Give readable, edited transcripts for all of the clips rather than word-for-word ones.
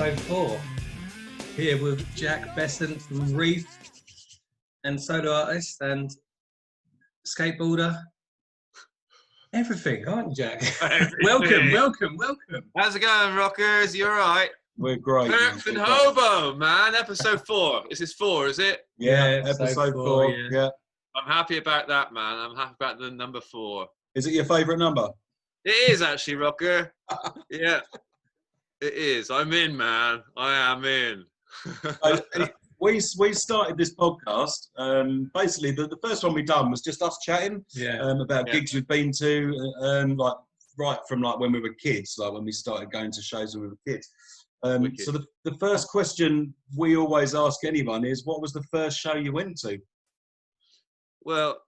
episode 4. Here with Jack Bessant from Reef, and solo artist and skateboarder. Everything, aren't you, Jack? Welcome. How's it going, rockers? You alright? We're great. Perks and Hobo, man. Episode 4. This is 4, is it? Yeah, episode 4. Yeah. I'm happy about that, man. I'm happy about the number 4. Is it your favourite number? It is actually, rocker. Yeah, it is. I'm in, man. I am in. We started this podcast. Basically, the first one we done was just us chatting about gigs we've been to, right from when we were kids, like when we started going to shows when we were kids. So the first question we always ask anyone is, what was the first show you went to? Well,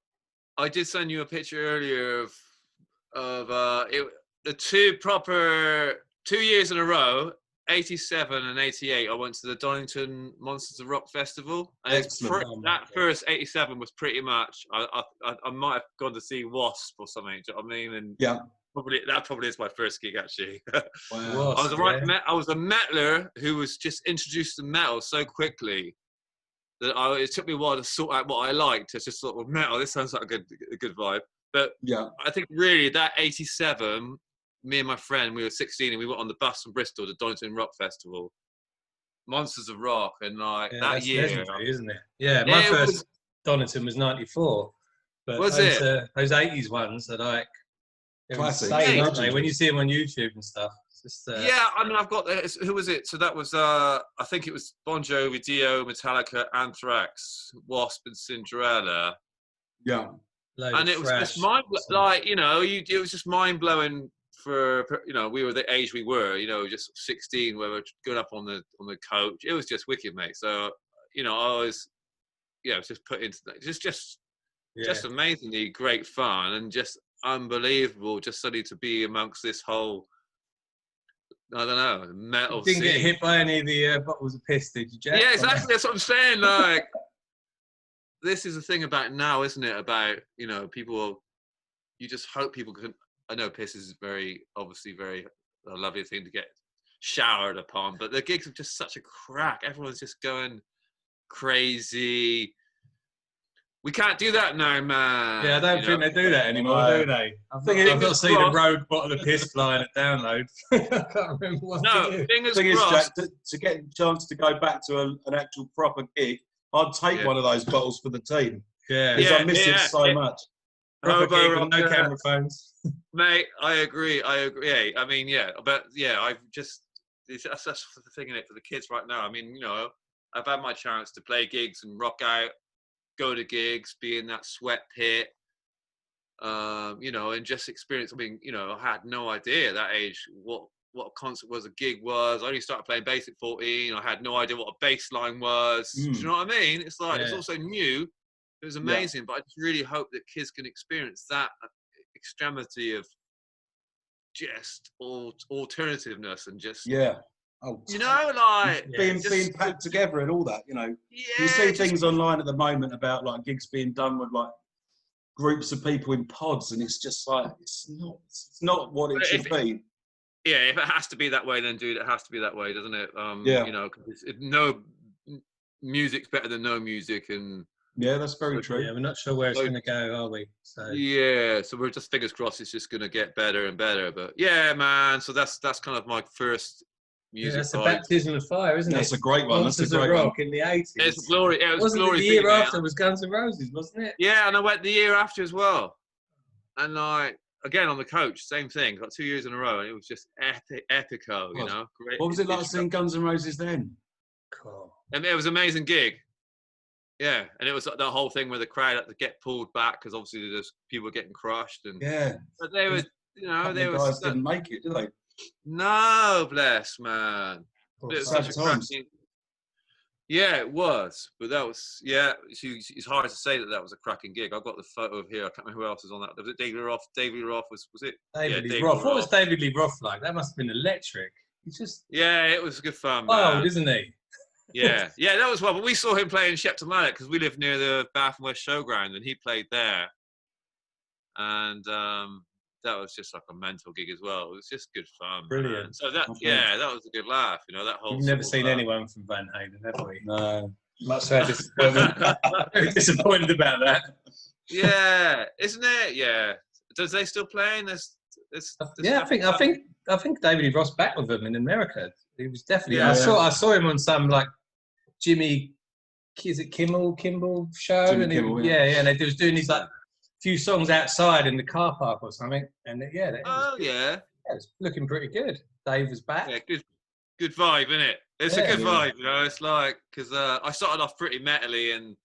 I did send you a picture earlier of the 2 years in a row. 87 and 88, I went to the Donington Monsters of Rock Festival. And that first 87 was pretty much, I might have gone to see Wasp or something, do you know what I mean? And yeah, that probably is my first gig, actually. Wow. I was a metaler who was just introduced to metal so quickly that it took me a while to sort out what I liked. It's just sort of metal, this sounds like a good vibe. But yeah, I think really that 87, me and my friend, we were 16 and we went on the bus from Bristol to Donington Rock Festival. Monsters of Rock, and that year. Legendary, isn't it? Yeah, my first Donington was 94. But those 80s ones are like classic, aren't they? When you see them on YouTube and stuff. It's just, yeah, I mean, I've got who was it? So that was I think it was Bon Jovi, Dio, Metallica, Anthrax, Wasp, and Cinderella. Yeah, and it was just it was just mind blowing. For we were the age we were, just 16, where we were going up on the coach. It was just wicked, mate. So I was just put into that. Just amazingly great fun and just unbelievable. Just suddenly to be amongst this whole, I don't know, metal. You didn't get hit by any of the bottles of piss, did you, Jack? Yeah, exactly. That's what I'm saying. Like, this is the thing about now, isn't it? About people. You just hope people can. I know piss is obviously very lovely thing to get showered upon, but the gigs are just such a crack. Everyone's just going crazy. We can't do that now, man. Yeah, I don't think they do that anymore, do they? I've not seen a road bottle of piss flying at download. I can't remember what to do. Fingers crossed. Jack, to get a chance to go back to an actual proper gig, I'd take one of those bottles for the team. Yeah, because I miss it so much. Proper gig with no camera phones. Mate, I agree. Yeah, I mean, but I've just that's the thing in it for the kids right now. I mean, I've had my chance to play gigs and rock out, go to gigs, be in that sweat pit, and just experience. I mean, I had no idea at that age what a concert was, a gig was. I only started playing bass at 14. I had no idea what a bass line was. Do you know what I mean? It's like it's also new. It was amazing, but I just really hope that kids can experience that extremity of just alternativeness and just being packed together and all that. You see things online at the moment about gigs being done with groups of people in pods, and it's just it's not what it should be. Yeah, if it has to be that way, then dude, it has to be that way, doesn't it? No music's better than no music, and yeah, that's very true. Yeah, we're not sure where it's going to go, are we? So so we're just fingers crossed it's just going to get better and better. But yeah, man. So that's kind of my first music. That's a baptism of fire, isn't it? That's a great one. Monsters of Rock in the 80s. It's glory. Yeah, it was wasn't glory. The year after was Guns N' Roses, wasn't it? Yeah, and I went the year after as well. And again on the coach, same thing. Got 2 years in a row, and it was just epico. Great. What was it like seeing Guns N' Roses then? Cool. And it was an amazing gig. Yeah, and it was the whole thing where the crowd had to get pulled back because obviously there's people getting crushed and but they were, guys didn't make it, did they? No, bless man. It was such a cracking. Yeah, it was, but that was it's hard to say that was a cracking gig. I've got the photo of here. I can't remember who else was on that. Was it David Lee Roth? David Lee Roth was it? David Lee Roth. What was David Lee Roth like? That must have been electric. It was good fun. Wild, isn't he? Yeah, that was well. But we saw him play in Shepton Mallet because we live near the Bath and West Showground, and he played there. And that was just like a mental gig as well. It was just good fun. Brilliant. Man. So that that was a good laugh. You know, that whole. We've never seen anyone from Van Halen, have we? No. Much so disappointment. Very disappointed about that. Yeah, isn't it? Yeah. Does they still playing this? Yeah, I think David Lee Ross back with them in America. He was definitely. Yeah. I saw him on some like Jimmy, is it Kimmel show? Jimmy and Kimmel, and they was doing these like few songs outside in the car park or something. And it was looking pretty good. Dave was back. Yeah, good vibe, isn't it? It's a good vibe, you know. It's like because I started off pretty metally, and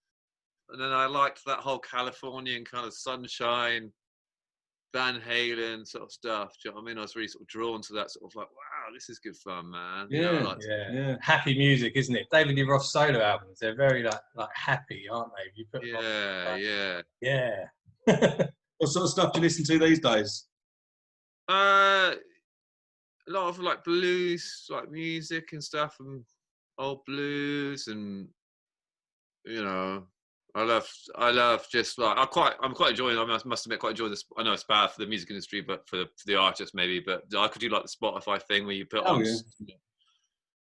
then I liked that whole Californian kind of sunshine, Van Halen sort of stuff. Do you know what I mean? I was really sort of drawn to that sort of like, wow, this is good fun, man. Yeah, you know, Happy music, isn't it? David Lee Roth solo albums, they're very like happy, aren't they? You put yeah. What sort of stuff do you listen to these days? A lot of like blues, like music and stuff, and old blues, and you know, I love just like I'm quite enjoying. I must admit, quite enjoying this. I know it's bad for the music industry, but for the artist maybe. But I could do like the Spotify thing where you put on. Yeah.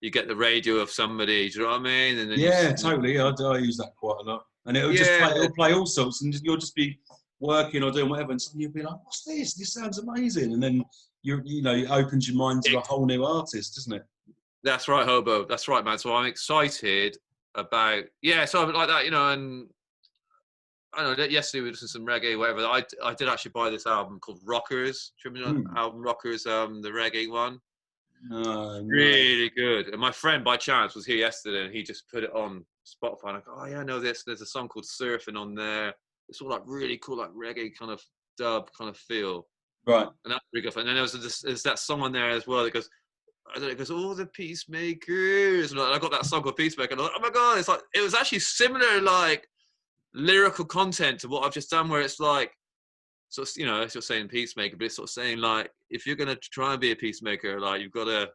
You get the radio of somebody. Do you know what I mean? And then totally. I use that quite a lot, and it'll play all sorts, and you'll just be working or doing whatever, and suddenly you'll be like, "What's this? This sounds amazing!" And then it opens your mind to a whole new artist, doesn't it? That's right, Hobo. That's right, man. So I'm excited about so like that, you know, and I don't know. Yesterday we listened to some reggae, whatever. I did actually buy this album called Rockers. Do you remember the album Rockers? The reggae one. Really good. And my friend by chance was here yesterday, and he just put it on Spotify. And I go, oh yeah, I know this. There's a song called Surfing on there. It's all like really cool, like reggae kind of dub kind of feel. Right. And that's pretty good. And then there's that song on there as well that goes, it goes, all the peacemakers. And I got that song called Peacemaker. And I was like, oh my God, it's like, it was actually similar, like lyrical content to what I've just done, where it's like, sort of, you know, it's just saying peacemaker, but it's sort of saying like, if you're going to try and be a peacemaker, like you've got to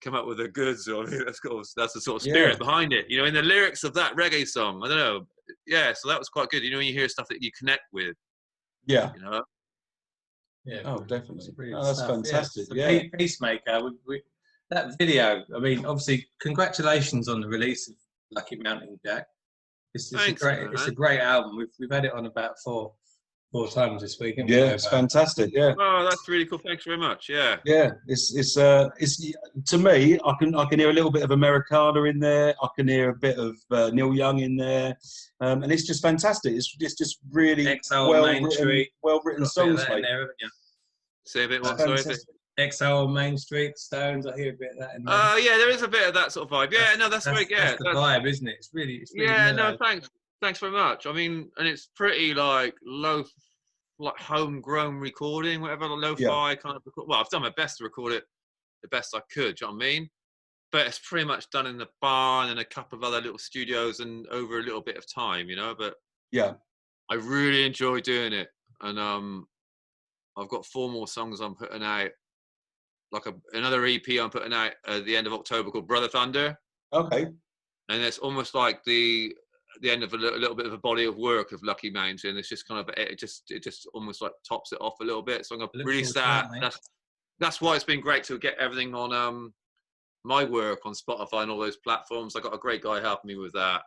come up with the goods. Or that's the sort of spirit behind it, you know, in the lyrics of that reggae song. I don't know. Yeah. So that was quite good. You know, when you hear stuff that you connect with. Yeah. You know? Yeah. Oh, definitely. Oh, that's fantastic. Yeah. Peacemaker. That video, I mean, obviously, congratulations on the release of Lucky Mountain, Jack. It's a great album. We've had it on about four times this week. Yeah, it's fantastic. Yeah. Oh, that's really cool. Thanks very much. Yeah. Yeah, it's to me, I can hear a little bit of Americana in there. I can hear a bit of Neil Young in there, and it's just fantastic. It's just really well written songs, mate. Say a bit more. Sorry. XO on Main Street, Stones. I hear a bit of that in there. Oh yeah, there is a bit of that sort of vibe. Yeah, that's great. Yeah, that's the vibe, isn't it? It's really no, thanks very much. I mean, and it's pretty like low, like homegrown recording, whatever, lo-fi kind of. Well, I've done my best to record it the best I could. Do you know what I mean? But it's pretty much done in the barn and a couple of other little studios and over a little bit of time, you know. But yeah, I really enjoy doing it, and I've got 4 more songs I'm putting out. Like another EP I'm putting out at the end of October called Brother Thunder. Okay. And it's almost like the end of a little bit of a body of work of Lucky Mountain. It's just kind of it just almost like tops it off a little bit. So I'm gonna release that. That's why it's been great to get everything on my work on Spotify and all those platforms. I got a great guy helping me with that.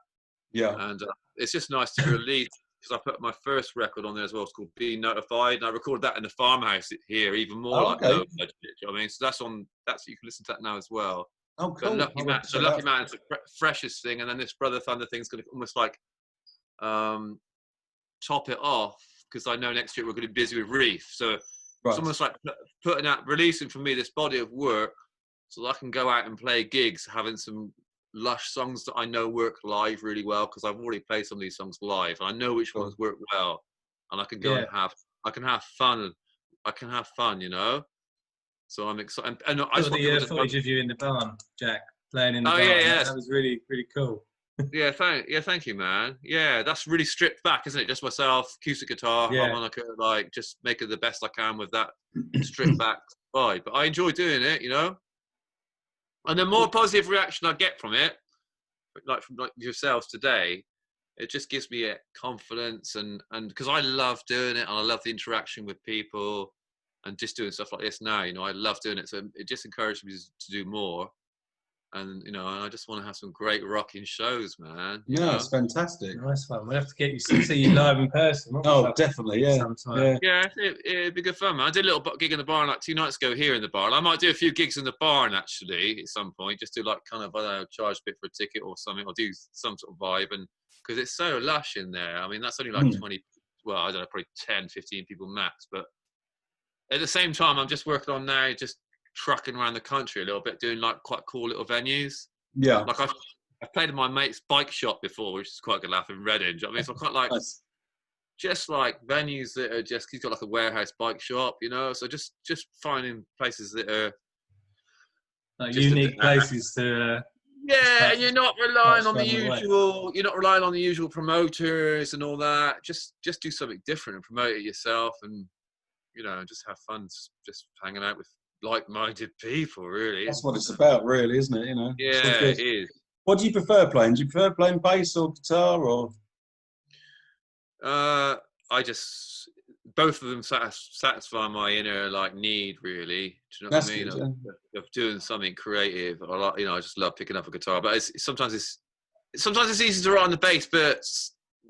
Yeah. And it's just nice to release. Because I put my first record on there as well. It's called Be Notified, and I recorded that in the farmhouse here, even more like no budget. You know what I mean? So that's you can listen to that now as well. Oh, cool. Lucky Mountain's the freshest thing, and then this Brother Thunder thing's going to almost like top it off, because I know next year we're going to be busy with Reef. So it's almost like releasing for me this body of work, so that I can go out and play gigs, having some lush songs that I know work live really well, because I've already played some of these songs live and I know which ones work well, and I can go and have fun, you know. So I'm excited. And I saw the footage of you in the barn, Jack, playing in the barn. Yeah. That was really, really cool. Thank you, man. Yeah, that's really stripped back, isn't it? Just myself, acoustic guitar, harmonica, like just making the best I can with that stripped back vibe. But I enjoy doing it, you know. And the more positive reaction I get from it, like from yourselves today, it just gives me a confidence, and because I love doing it and I love the interaction with people, and just doing stuff like this now, you know, I love doing it. So it just encouraged me to do more. And, you know, I just want to have some great rocking shows, man. Yeah, it's fantastic. Nice one. We'll have to get you to see you live in person. Oh, definitely, yeah. Sometime. Yeah, it'd be good fun, man. I did a little gig in the barn like 2 nights ago here in the barn. I might do a few gigs in the barn, actually, at some point. Just do like kind of, I don't know, charge a bit for a ticket or something, or do some sort of vibe. And because it's so lush in there. I mean, that's only like 20, well, I don't know, probably 10, 15 people max. But at the same time, I'm just working on now, just trucking around the country a little bit, doing like quite cool little venues. Yeah. Like I've played in my mate's bike shop before, which is quite a good laugh in Reading. I mean, so I quite like just like venues that are just, he's got like a warehouse bike shop, you know. So just finding places that are like unique places to. Yeah, and you're not relying on the usual. You're not relying on the usual promoters and all that. Just do something different and promote it yourself, and you know, just have fun, just hanging out with like-minded people. Really, that's what it's about, really, isn't it? You know. Yeah, it is. What do you prefer playing? Do you prefer playing bass or guitar, or? I just, both of them satisfy my inner like need, really. Do you know That's what I mean? good, Of doing something creative. I like, you know, I just love picking up a guitar. But sometimes it's easy to write on the bass, but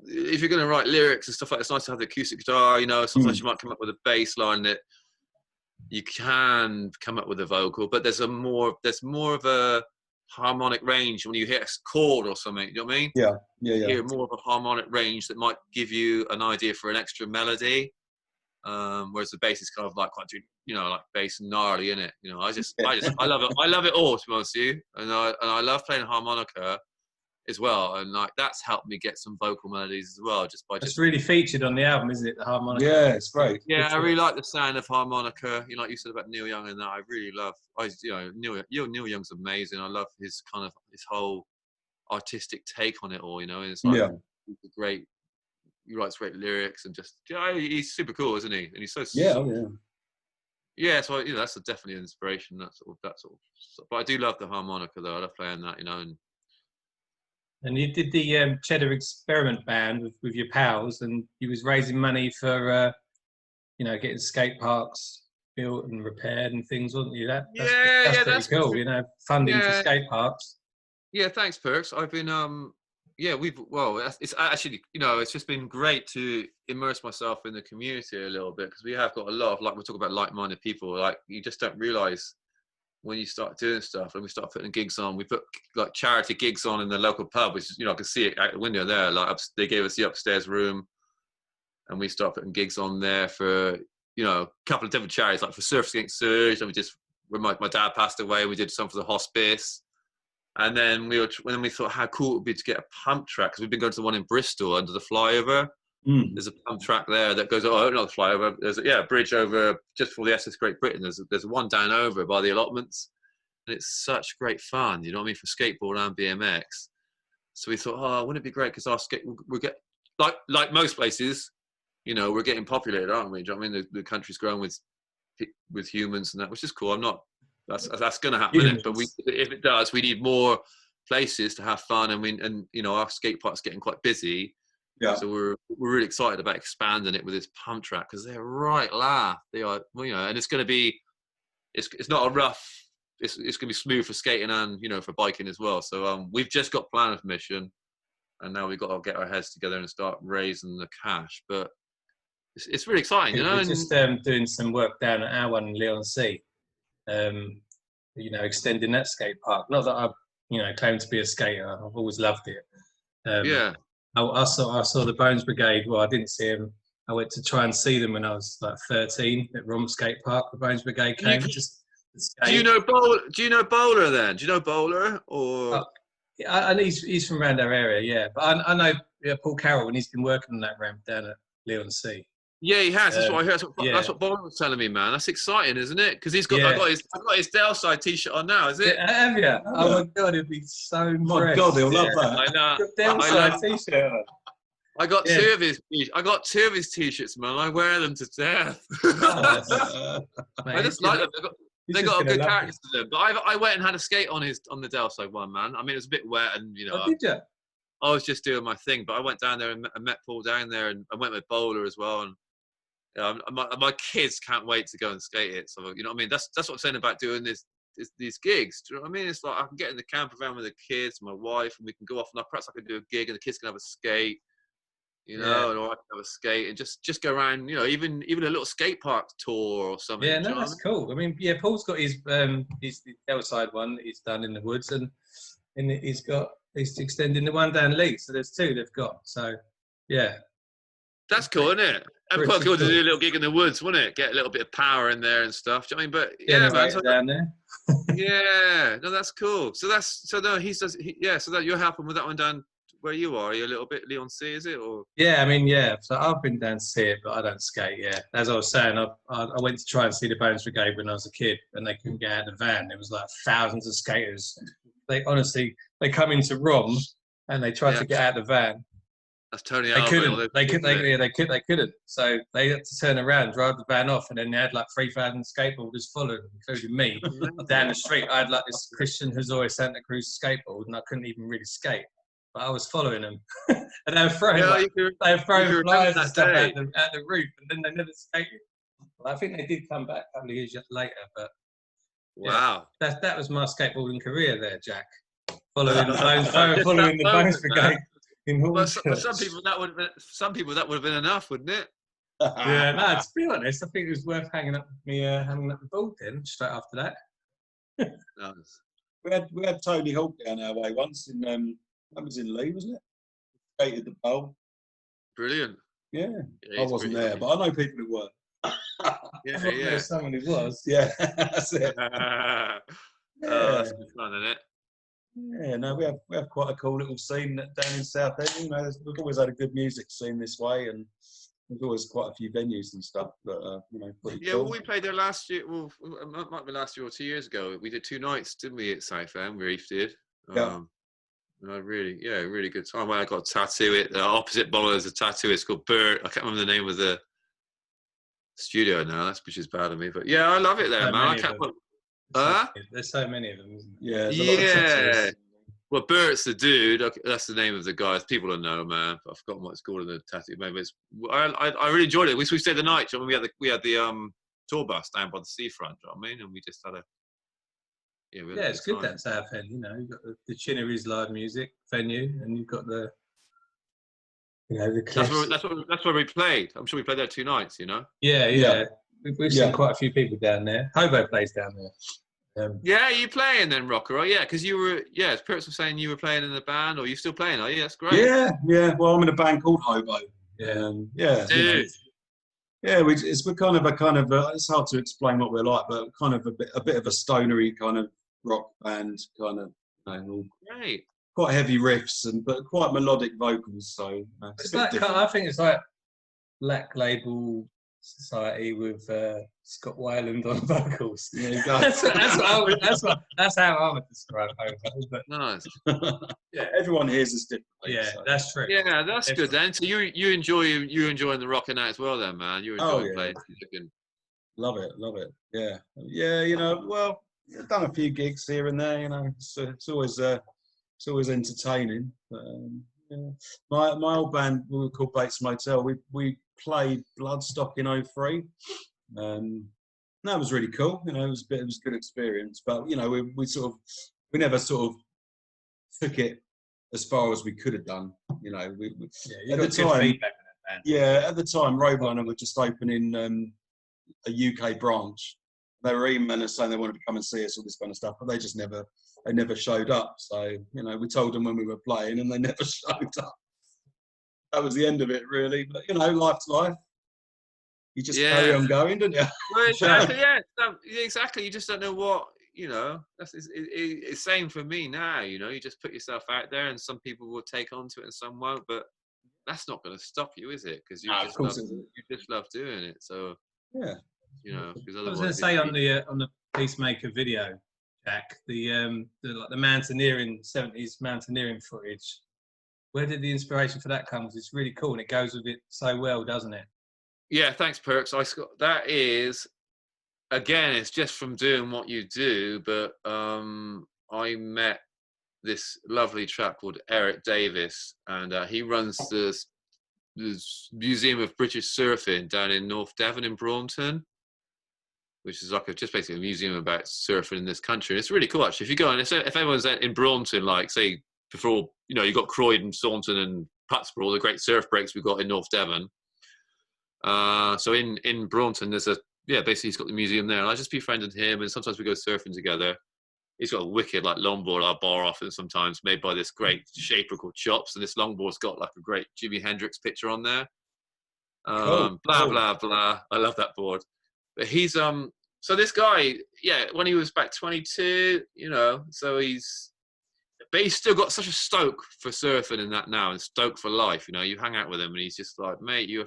if you're going to write lyrics and stuff like that, it's nice to have the acoustic guitar. You know, sometimes you might come up with a bass line that you can come up with a vocal, but there's more of a harmonic range when you hit a chord or something. You know what I mean? Yeah. You hear more of a harmonic range that might give you an idea for an extra melody. Whereas the bass is kind of like quite, you know, like bass and gnarly in it. You know, I love it. I love it all, to be honest with you. And I love playing harmonica as well. And like that's helped me get some vocal melodies as well. It's really featured on the album, isn't it? The harmonica. Yeah, it's great. Yeah, I really like the sound of harmonica. You know, like you said about Neil Young and that. I really love. Neil Young's amazing. I love his kind of his whole artistic take on it all. You know, and it's like he's great. He writes great lyrics and just he's super cool, isn't he? And he's so yeah. So you know, that's definitely an inspiration. That sort of stuff. But I do love the harmonica though. I love playing that. You know, and you did the Cheddar experiment band with your pals, and you was raising money for you know, getting skate parks built and repaired and things, wasn't you? That's pretty cool. You know, funding for skate parks. Yeah, thanks, Perks. I've been it's actually, you know, it's just been great to immerse myself in the community a little bit, because we have got a lot of, like, we're talking about like-minded people. Like, you just don't realize when you start doing stuff, and we start putting gigs on. We put like charity gigs on in the local pub, which is, you know, I can see it out the window there. Like they gave us the upstairs room, and we start putting gigs on there for, you know, a couple of different charities, like for Surfers Against Surge, and when my dad passed away, we did some for the hospice. And then we thought how cool it would be to get a pump track, because we've been going to the one in Bristol under the flyover. There's a pump track there that goes, not the flyover. There's a bridge over just before the SS Great Britain. There's one down over by the allotments, and it's such great fun. You know what I mean, for skateboard and BMX. So we thought, wouldn't it be great, because our we get like most places, you know, we're getting populated, aren't we? Do you know what I mean? The country's growing with humans and that, which is cool. That's going to happen, isn't it? But if it does, we need more places to have fun, and you know, our skate park's getting quite busy. Yeah. So we're really excited about expanding it with this pump track, because they're right laugh. They are, well, you know, and it's going to be, it's not a rough. It's going to be smooth for skating and, you know, for biking as well. So we've just got planning permission, and now we've got to get our heads together and start raising the cash. But it's really exciting, you know. We're just doing some work down at our one in Leigh-on-Sea. You know, extending that skate park. Not that I, you know, claim to be a skater. I've always loved it. I saw the Bones Brigade. Well, I didn't see them. I went to try and see them when I was like 13 at Rom Skate Park. The Bones Brigade came. Do you know Bowler then? Do you know Bowler? Or and he's from around our area, yeah. But I know Paul Carroll, and he's been working on that ramp down at Leigh-on-Sea. Yeah, he has. That's what I heard. That's what Bowler was telling me, man. That's exciting, isn't it? Because he's got. I got his Downside T-shirt on now. Is it? Have you? Oh my God, he'd be so impressed. My God, he'll love that. I know. Downside T-shirt. I got two of his. I got 2 of his T-shirts, man. I wear them to death. I just like them. They got a good character to them. But I went and had a skate on the Downside one, man. I mean, it was a bit wet, and you know. Oh, did you? I was just doing my thing, but I went down there and met Paul down there, and I went with Bowler as well, and My kids can't wait to go and skate it. So you know what I mean. That's what I'm saying about doing these gigs. Do you know what I mean? It's like I can get in the camper van with the kids, my wife, and we can go off. And perhaps I can do a gig, and the kids can have a skate. You know, and I can have a skate and just go around. You know, even a little skate park tour or something. Yeah, no, that's cool. I mean, yeah, Paul's got his the outside one that he's done in the woods, and he's extending the one down Leeds. So there's two they've got. So yeah, that's cool, isn't it? That'd be quite cool to do a little gig in the woods, wouldn't it? Get a little bit of power in there and stuff. Do you know what I mean? But yeah, man, so down there. Yeah, no, that's cool. So that you're helping with that one down where you are. Are you a little bit Leon C, is it? Or yeah, I mean, yeah. So I've been down to see it, but I don't skate. Yeah, as I was saying, I went to try and see the Bones Brigade when I was a kid, and they couldn't get out of the van. There was like thousands of skaters. They come into Rom and they tried to get out of the van. That's Tony. They couldn't. They couldn't. So they had to turn around, drive the van off, and then they had like 3,000 skateboarders following, including me, down the street. I had like this Christian Hazoi Santa Cruz skateboard, and I couldn't even really skate, but I was following them, and they were throwing flyers and stuff at the roof, and then they never skated. Well, I think they did come back a couple of years later, but wow, that was my skateboarding career there, Jack. Following the Bones Brigade. Well, for some people that would have been enough, wouldn't it? Yeah, no. To be honest, I think it was worth hanging up the board then straight after that. Nice. We had Tony Hawk down our way once in that was in Lee, wasn't it? Skated the bowl. Brilliant. Yeah, I wasn't there, but I know people who were. Yeah, someone who was. Yeah, that's it. That's good fun, isn't it? Yeah, no, we have quite a cool little scene down in Southend. You know, we've always had a good music scene this way, and there's always quite a few venues and stuff that you know, pretty cool. Well, we played there last year. Well, it might be last year or 2 years ago. We did 2 nights, didn't we, at Southend? Reef did. Really good time. I got a tattoo. The opposite bowler is a tattoo. It's called Bert. I can't remember the name of the studio now. Which is bad of me, but yeah, I love it there, man. I can't. There's so many of them, isn't there? Yeah. Well, Bert's the dude. That's the name of the guy. People don't know, man. I've forgotten what it's called in the tattoo. Maybe I really enjoyed it. We stayed the night. We had the tour bus down by the seafront. You know what I mean? And we just had it's good that Southend. You know, you've got the Chinnery's live music venue, and you've got the That's where we played. I'm sure we played there 2 nights. You know. Yeah. We've seen quite a few people down there. Hobo plays down there. Yeah, you playing then, Rocker? Right? Yeah, because you were. Yeah, Perks was saying you were playing in the band, or you still playing? Are you? That's great. Yeah. Well, I'm in a band called Hobo. Dude. We're kind of it's hard to explain what we're like, but kind of a bit of a stonery kind of rock band, kind of great. Quite heavy riffs but quite melodic vocals. So it's like I think it's like Black Label Society with Scott Weiland on vocals. Yeah, that's how I would describe Hobo. But nice. Yeah, everyone hears this differently. Yeah, so. That's true. Yeah, that's good then. So you enjoying the rocking out as well then, man. You enjoy playing. Love it. Yeah. You know, well, I've done a few gigs here and there. You know, it's always entertaining. But, my old band, we were called Bates Motel. We played Bloodstock in 2003. That was really cool. You know, it was a good experience. But you know, we never sort of took it as far as we could have done. You know, at the time. Yeah, at the time, Roadrunner were just opening a UK branch. They were emailing us saying they wanted to come and see us, all this kind of stuff, but they just never showed up. So, you know, we told them when we were playing and they never showed up. That was the end of it, really. But, you know, life's life. You just carry on going, don't you? Well, exactly, exactly. You just don't know what, you know, it's same for me now, you know. You just put yourself out there and some people will take onto it and some won't, but that's not going to stop you, is it? Because you just love doing it. So, yeah. You know, I was going to say on the Peacemaker video, Jack, the mountaineering 70s mountaineering footage. Where did the inspiration for that come? Because it's really cool and it goes with it so well, doesn't it? Yeah, thanks, Perks. That is, again, it's just from doing what you do. But I met this lovely chap called Eric Davis, and he runs the Museum of British Surfing down in North Devon in Braunton, which is like just basically a museum about surfing in this country. And it's really cool, actually. If you go and if everyone's in Braunton, like say before, you got Croydon, Staunton, and Putsborough, all the great surf breaks we've got in North Devon. So in Braunton, there's basically he's got the museum there, and I just befriended him, and sometimes we go surfing together. He's got a wicked longboard I borrow off him sometimes, made by this great shaper called Chops, and this longboard's got like a great Jimi Hendrix picture on there. Cool. Blah blah blah. I love that board. But he's so this guy, when he was back 22, so he's still got such a stoke for surfing and that now, and stoke for life. You hang out with him, and he's just like, mate, you're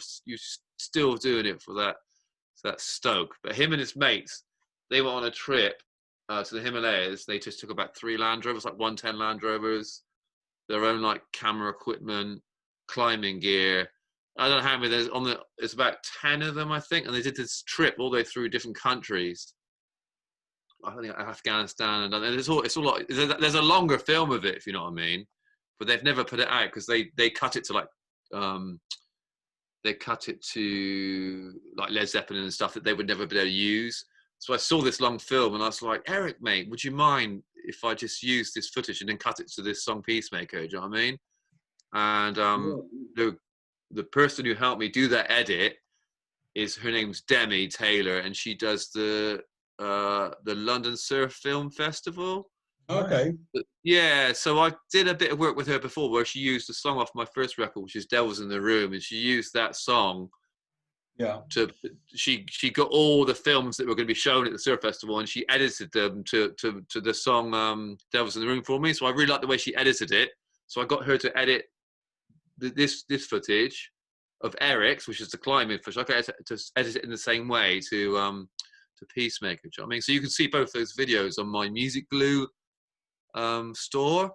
still doing it for that stoke. But him and his mates, they went on a trip to the Himalayas. They just took about 3 Land Rovers, like 110 Land Rovers, their own like camera equipment, climbing gear. I don't know how many it's about 10 of them, I think, and they did this trip all the way through different countries. I think Afghanistan, and it's all like, there's a longer film of it, if you know what I mean, but they've never put it out because they cut it to like Led Zeppelin and stuff that they would never be able to use. So I saw this long film, and I was like, Eric, mate, would you mind if I just use this footage and then cut it to this song Peacemaker? Do you know what I mean? And the person who helped me do that edit her name's Demi Taylor, and she does the London Surf Film Festival. Okay. Yeah, so I did a bit of work with her before where she used a song off my first record, which is Devils in the Room, and she used that song. Yeah. She got all the films that were going to be shown at the Surf Festival, and she edited them to the song Devils in the Room for me. So I really liked the way she edited it. So I got her to edit this footage of Eric's, which is the climbing footage. I got her to edit it in the same way to Peacemaker. Do you know what I mean? So you can see both those videos on my Music Glue store.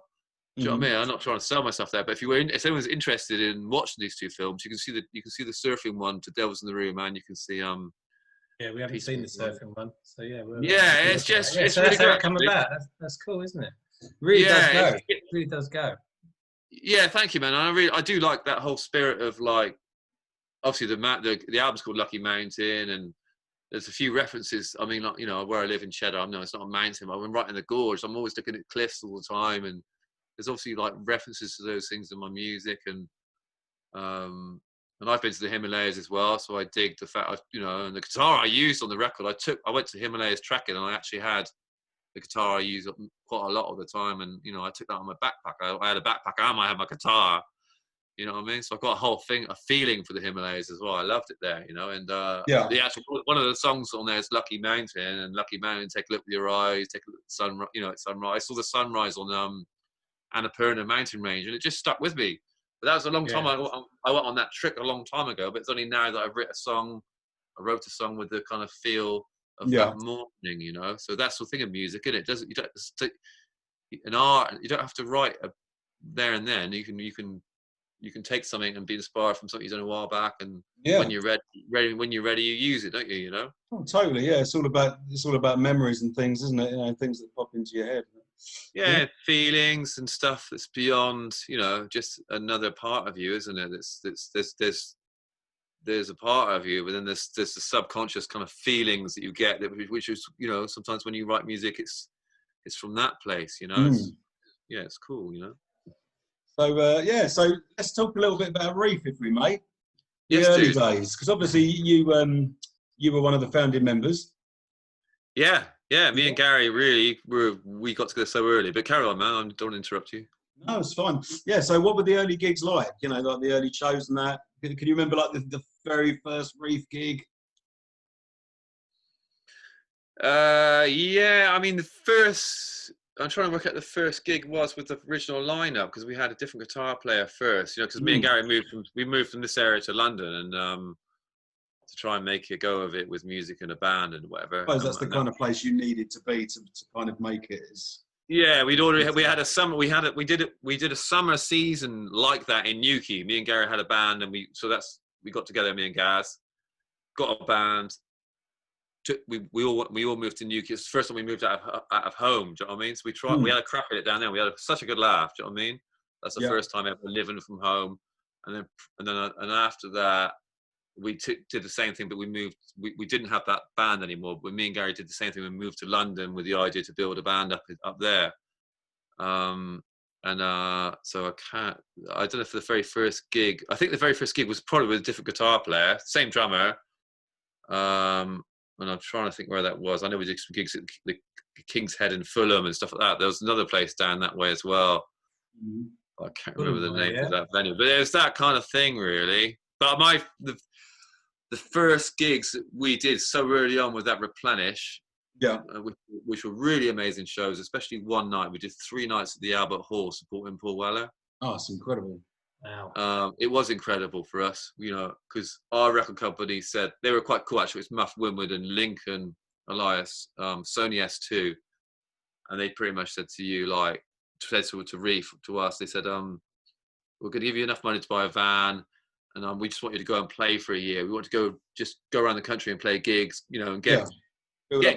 Do you know what I mean? I'm not trying to sell myself there, but if anyone's interested in watching these 2 films, you can see the surfing one to Devils in the Room, and you can see we haven't seen the surfing one, so it's just so it's really really how good. it come about. That's cool, isn't it? Really does go. It really does go. Yeah, thank you, man. I do like that whole spirit of like, obviously the album's called Lucky Mountain, and there's a few references. I mean, like, where I live in Cheddar, I know it's not a mountain, but I'm right in the gorge. I'm always looking at cliffs all the time, and there's obviously like references to those things in my music, and I've been to the Himalayas as well, so I dig the fact, and the guitar I used on the record, I went to the Himalayas trekking, and I actually had the guitar I use quite a lot of the time, and I took that on my backpack. I had a backpack and I had my guitar. You know what I mean? So I've got a whole thing, a feeling for the Himalayas as well. I loved it there, and the actual one of the songs on there is Lucky Mountain, and Lucky Mountain, take a look with your eyes, take a look at the sun, at sunrise. I saw the sunrise on Annapurna mountain range, and it just stuck with me. But that was a long time ago. I went on that trip a long time ago, but it's only now that I've written a song. I wrote a song with the kind of feel of that morning, So that's the thing of music, isn't it? You don't an art. You don't have to write there and then. You can take something and be inspired from something you've done a while back, and when you're ready, you use it, don't you? Oh, totally. Yeah, it's all about memories and things, isn't it? Things that pop into your head. Yeah, feelings and stuff that's beyond, just another part of you, isn't it? There's a part of you, but then there's the subconscious kind of feelings that you get, which is, sometimes when you write music, it's from that place, It's cool, So so let's talk a little bit about Reef, if we may. The Yes, early dude. days, because obviously you were one of the founding members. Yeah, me and Gary we got together so early. But carry on, man. I don't want to interrupt you. No, it's fine. Yeah, so what were the early gigs like? Like the early shows and that. Can you remember like the very first Reef gig? Yeah, I mean I'm trying to work out the first gig was with the original lineup, because we had a different guitar player first, because me and Gary moved from this area to London, and to try and make a go of it with music and a band and whatever. I suppose that's the kind of place you needed to be to kind of make it. Yeah, we did a summer season like that in Newquay. Me and Gary had a band, and we got together, me and Gaz, got a band. We all moved to Newquay. It's the first time we moved out of home. Do you know what I mean? So we had a crack at it down there. We had such a good laugh. Do you know what I mean? That's the first time ever living from home. and after that, we did the same thing, but we moved. We didn't have that band anymore. But me and Gary did the same thing. We moved to London with the idea to build a band up there. So I don't know if the very first gig. I think the very first gig was probably with a different guitar player, same drummer. And I'm trying to think where that was. I know we did some gigs at the King's Head in Fulham and stuff like that. There was another place down that way as well. I can't remember the name of that venue, but it was that kind of thing, really. But the first gigs that we did so early on with that Replenish, which were really amazing shows, especially one night. We did 3 nights at the Albert Hall supporting Paul Weller. Oh, it's incredible. Wow. It was incredible for us, because our record company said they were quite cool, actually. It's Muff Winwood and Lincoln Elias, Sony S2. And they pretty much said to you, like, to Reef, to us, they said, we're going to give you enough money to buy a van. And we just want you to go and play for a year. We want to go around the country and play gigs, and get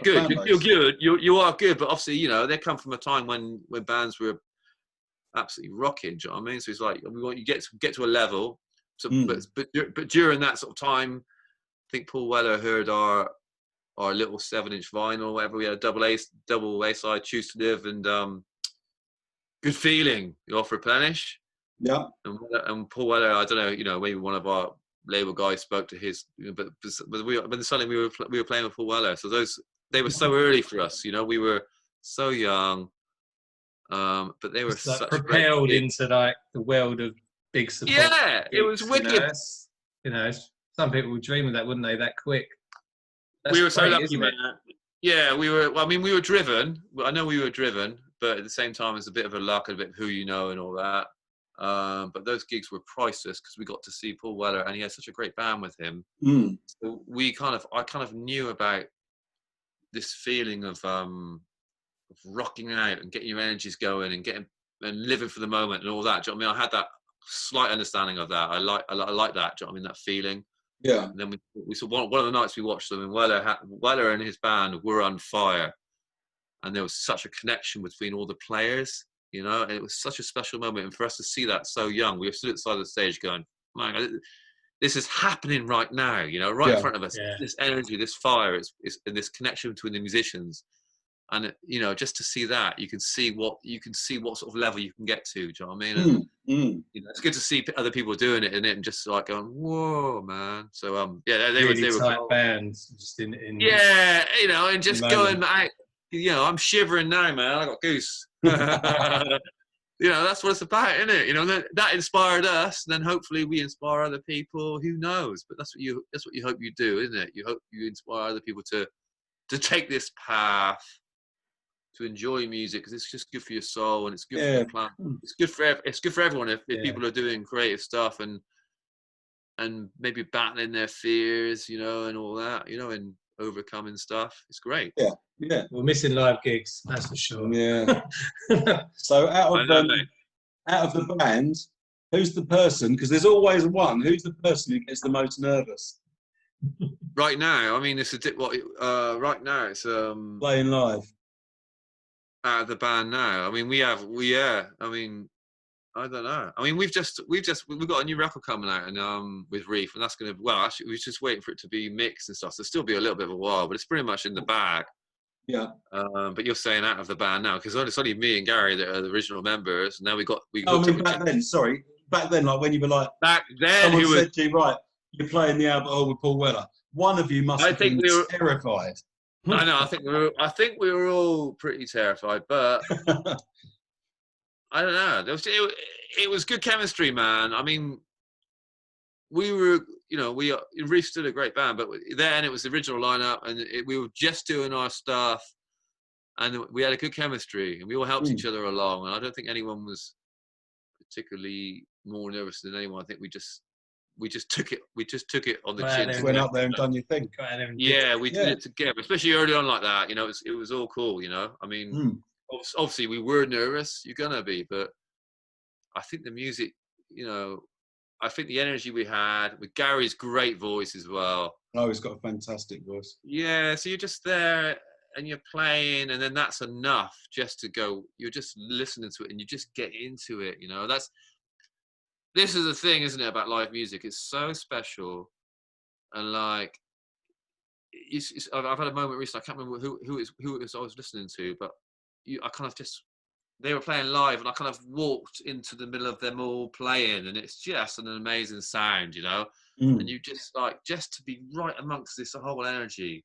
good. You feel good. You are good, but obviously, they come from a time when bands were absolutely rocking. Do you know what I mean? So it's like we want you to get to a level. So, but during that sort of time, I think Paul Weller heard our little 7-inch vinyl, whatever. We had a double A side, Choose to Live, and Good Feeling. You off Replenish. Yeah. And Paul Weller, I don't know, maybe one of our label guys spoke to his, but suddenly we were playing with Paul Weller. So they were so early for us, we were so young, but they were such propelled into like the world of big support. Yeah, gigs, it was wicked. Some people would dream of that, wouldn't they? That quick. We were so lucky, man. Yeah, we were. Well, I mean, we were driven. I know we were driven, but at the same time, it's a bit of a luck, a bit of who and all that. But those gigs were priceless because we got to see Paul Weller, and he had such a great band with him. So I kind of knew about this feeling of rocking out and getting your energies going and living for the moment and all that. Do you know what I mean? I had that slight understanding of that. I like that. Do you know what I mean? That feeling. Yeah. And then we saw one of the nights we watched them, and Weller and his band were on fire, and there was such a connection between all the players. And it was such a special moment. And for us to see that so young, we were stood at the side of the stage going, my God, this is happening right now, right in front of us. Yeah. This energy, this fire, and this connection between the musicians. And, just to see that, you can see what sort of level you can get to. Do you know what I mean? And, it's good to see other people doing it and just like going, whoa, man. So, they really were tight bands. Just in and just going out. I'm shivering now, man. I got goose. That's what it's about, isn't it? That inspired us, and then hopefully we inspire other people. Who knows? But that's what you hope you do, isn't it? You hope you inspire other people to take this path, to enjoy music, because it's just good for your soul and it's good for the planet. It's good for everyone if people are doing creative stuff and maybe battling their fears, and all that, and overcoming stuff. It's great. Yeah. We're missing live gigs, that's for sure. Yeah. So out of the band, who's the person? Because there's always one. Who's the person who gets the most nervous? Right now, I mean, right now it's playing live. Out of the band now. I mean, I mean, I don't know. I mean, we've got a new record coming out and with Reef, and that's gonna. Well, actually, we're just waiting for it to be mixed and stuff. So it'll still be a little bit of a while, but it's pretty much in the bag. Yeah. But you're saying out of the band now because it's only me and Gary that are the original members. Now we got. Back then, like when you were like. Back then, someone said to you, right, you're playing the Albert Hall with Paul Weller. One of you must have been terrified. I know. I think we were all pretty terrified, but. I don't know. It was good chemistry, man. I mean, we were, Reef still a great band, but then it was the original lineup, and we were just doing our stuff, and we had a good chemistry, and we all helped each other along. And I don't think anyone was particularly more nervous than anyone. I think we just took it. We just took it on the chin. Went up there and done your thing. Yeah, we did it together, especially early on like that. It was all cool. I mean. Obviously, we were nervous. You're gonna be, but I think the music, I think the energy we had with Gary's great voice as well. Oh, he's got a fantastic voice. Yeah, so you're just there and you're playing, and then that's enough just to go. You're just listening to it and you just get into it. this is the thing, isn't it, about live music? It's so special, and like, I've had a moment recently. I can't remember who it was I was listening to, but I kind of just, they were playing live, and I kind of walked into the middle of them all playing, and it's just an amazing sound, you know. And you just like, just to be right amongst this whole energy,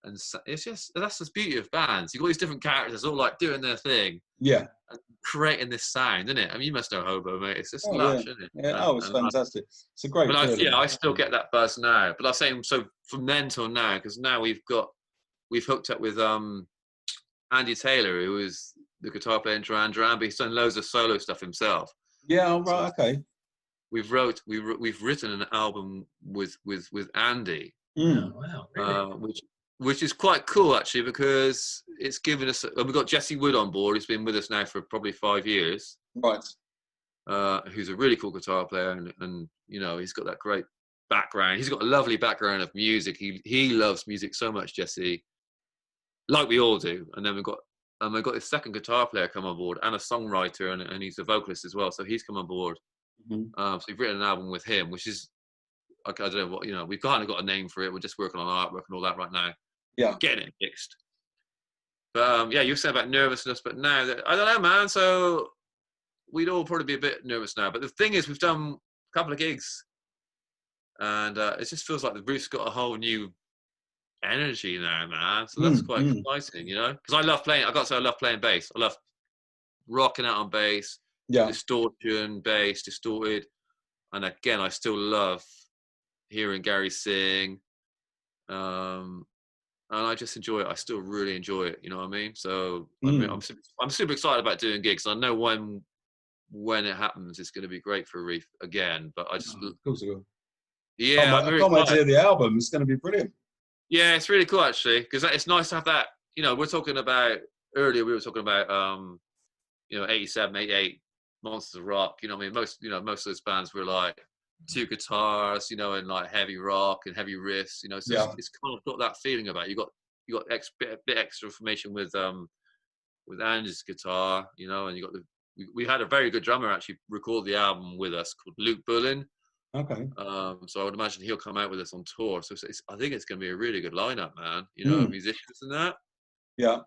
and it's just, that's the beauty of bands. You've got these different characters all like doing their thing, yeah, and creating this sound, isn't it? I mean, you must know Hobo, mate. It's just lush, isn't it? Yeah, oh, it's fantastic. It's a great feeling. I still get that buzz now. But I'm saying, so from then till now, because now we've hooked up with Andy Taylor, who is the guitar player in Duran Duran, but he's done loads of solo stuff himself. Yeah, all right, okay. We've written an album with Andy. Oh, wow, really? Which is quite cool actually, because it's given us. We've got Jesse Wood on board, who's been with us now for probably 5 years. Right. Who's a really cool guitar player, and you know, he's got that great background. He's got a lovely background of music. He loves music so much, Jesse, like we all do. And then we've got this second guitar player come on board, and a songwriter, and he's a vocalist as well. So he's come on board. So we've written an album with him, which is, I don't know what, you know, we've kind of got a name for it. We're just working on artwork and all that right now. Yeah, getting it fixed. But yeah, you said about nervousness, but now that, I don't know, man. So we'd all probably be a bit nervous now. But the thing is, we've done a couple of gigs, and it just feels like the Reef's got a whole new energy now, man. So that's quite exciting, you know. Because I love playing. I got to say, I love playing bass. I love rocking out on bass. Yeah. Distortion, bass, distorted, and again, I still love hearing Gary sing. And I just enjoy it. I still really enjoy it. You know what I mean? So I'm super excited about doing gigs. I know when it happens, it's going to be great for Reef again. But I just, of course it will. Yeah, I can't wait to hear the album. It's going to be brilliant. Yeah, it's really cool actually, because it's nice to have that. You know, we're talking about earlier. We were talking about 87, 88, Monsters of Rock. You know what I mean? Most of those bands were like 2 guitars, you know, and like heavy rock and heavy riffs, you know. So it's kind of got that feeling about it. You got bit extra information with Andy's guitar, you know, and we had a very good drummer actually record the album with us called Luke Bullen. Okay. So I would imagine he'll come out with us on tour. So I think it's going to be a really good lineup, man. You know, musicians and that. Yeah.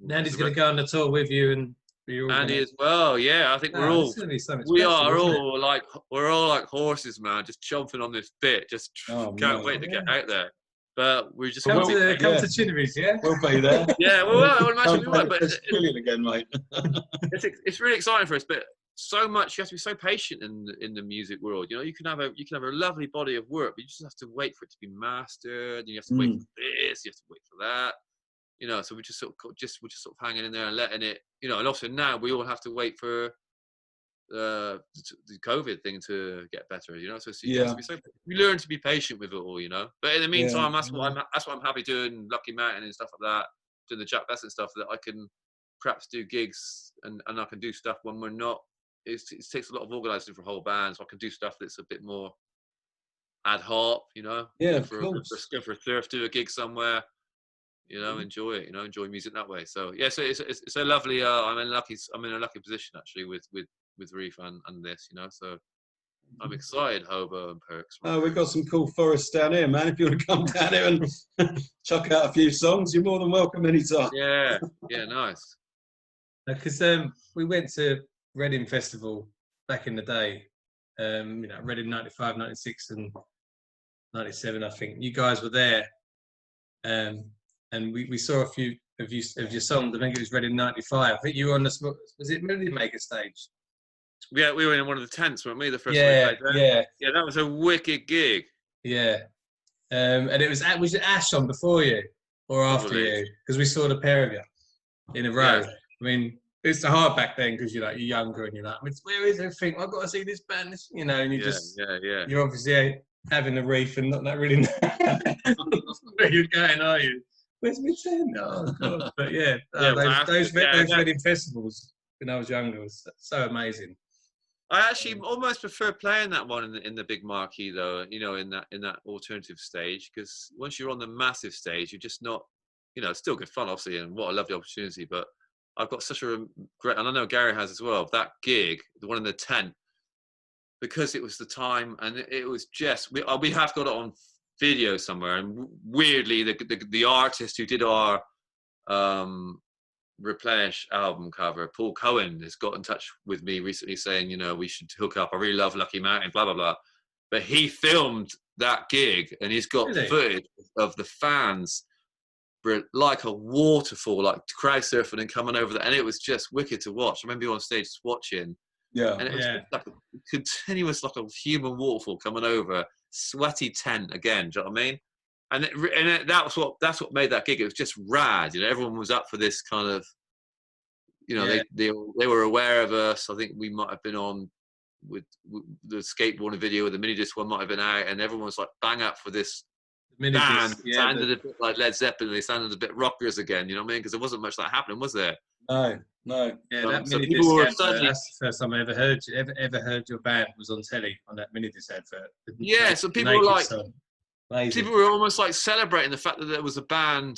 And Andy's going to go on the tour with you, and Andy as well. Yeah, I think we're all like horses, man, just chomping on this bit. Just can't wait to get out there. But we just come to Chiddery's, yeah. We'll be there. Yeah, well, I would imagine we will. But it's brilliant again, mate. it's really exciting for us, but so much you have to be so patient in the music world. You know, you can have a lovely body of work, but you just have to wait for it to be mastered. And you have to wait for this. You have to wait for that. You know, so we're just sort of hanging in there and letting it. You know, and also now we all have to wait for the COVID thing to get better. You know, so you have to be we learn to be patient with it all. You know, but in the meantime, that's what I'm happy doing. Lucky Mountain and stuff like that, doing the Jack Bessant stuff, that I can perhaps do gigs and I can do stuff when we're not. It takes a lot of organising for a whole band, so I can do stuff that's a bit more ad hoc. You know, for a surf, do a gig somewhere. You know, enjoy it. You know, enjoy music that way. So yeah, so it's a lovely. I'm in a lucky position actually with Reef and this. You know, so I'm excited. Hobo and Perks. Oh, we've got some cool forests down here, man. If you want to come down here and chuck out a few songs, you're more than welcome anytime. Yeah, nice. Because we went to Reading Festival back in the day. You know, Reading 95, 96, and 97. I think you guys were there. And we saw a few of your songs. I think it was Reading 95. I think you were on was it Melody Maker stage? Yeah, we were in one of the tents, weren't we? The first one we played there. Yeah, that was a wicked gig. Yeah. And it was it Ash on before you or after you? Because we saw the pair of you in a row. Yeah. I mean, it's hard back then because you're younger and you're like, where is everything? I've got to see this band, you know, and you're obviously having a Reef and not really know where you're going, are you? Where's my tent? Oh God! But yeah, those Reading festivals when I was younger was so amazing. I actually almost prefer playing that one in the big marquee, though. You know, in that alternative stage, because once you're on the massive stage, you're just not. You know, it's still good fun, obviously, and what a lovely opportunity. But I've got such a great, and I know Gary has as well. That gig, the one in the tent, because it was the time, and it was just we have got it on video somewhere, and weirdly the artist who did our Replenish album cover, Paul Cohen, has got in touch with me recently saying, you know, we should hook up. I really love Lucky Mountain, blah blah blah. But he filmed that gig, and he's got footage of the fans like a waterfall, like crowd surfing and coming over there, and it was just wicked to watch. I remember you on stage just watching, and it was just like a continuous, like a human waterfall coming over, sweaty tent again. Do you know what I mean? And that's what made that gig. It was just rad. You know, everyone was up for this kind of, you know, they were aware of us. I think we might have been on with the skateboarding video, the mini disc one might have been out, and everyone was like bang up for this band. Sounded a bit like Led Zeppelin. They sounded a bit rockers again. You know what I mean? Because there wasn't much that happening, was there? No. Yeah, that mini disc advert, that's the first time I ever heard you. Ever heard your band was on telly on that mini disc advert. Yeah, so people were like. People were almost like celebrating the fact that there was a band,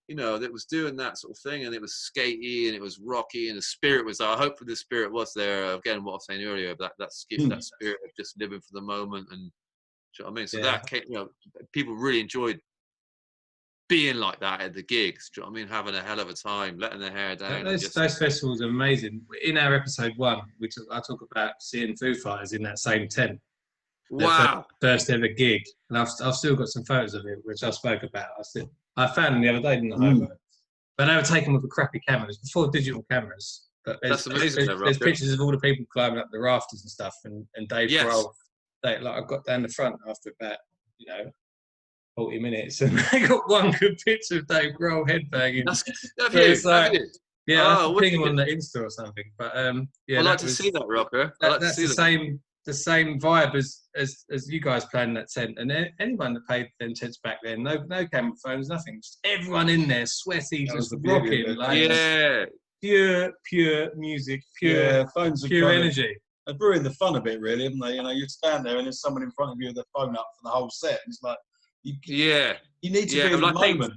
you know, that was doing that sort of thing, and it was skatey and it was rocky, and the spirit was there. I hope the spirit was there. Again, what I was saying earlier, that spirit of just living for the moment, and do you know what I mean? So that came, you know, people really enjoyed being like that at the gigs. Do you know what I mean? Having a hell of a time, letting their hair down. Those festivals are amazing. In our episode 1, I talk about seeing Foo Fighters in that same tent. Wow! First ever gig, and I've still got some photos of it, which I spoke about. I found them the other day, didn't I? But they were taken with the crappy cameras before digital cameras. But that's amazing. There's pictures of all the people climbing up the rafters and stuff, and Dave Grohl. Like I got down the front after about 40 minutes, and I got one good picture of Dave Grohl headbanging. I ping him on the Insta or something. But I'd like to see that, Rocker. That's the same vibe as you guys playing that tent, and anyone that played them tents back then, no camera phones, nothing, just everyone in there sweaty, just rocking, like pure music, pure energy. They've ruined the fun a bit, really, haven't they? You know, you'd stand there and there's someone in front of you with their phone up for the whole set, and it's like you need to be in the moment.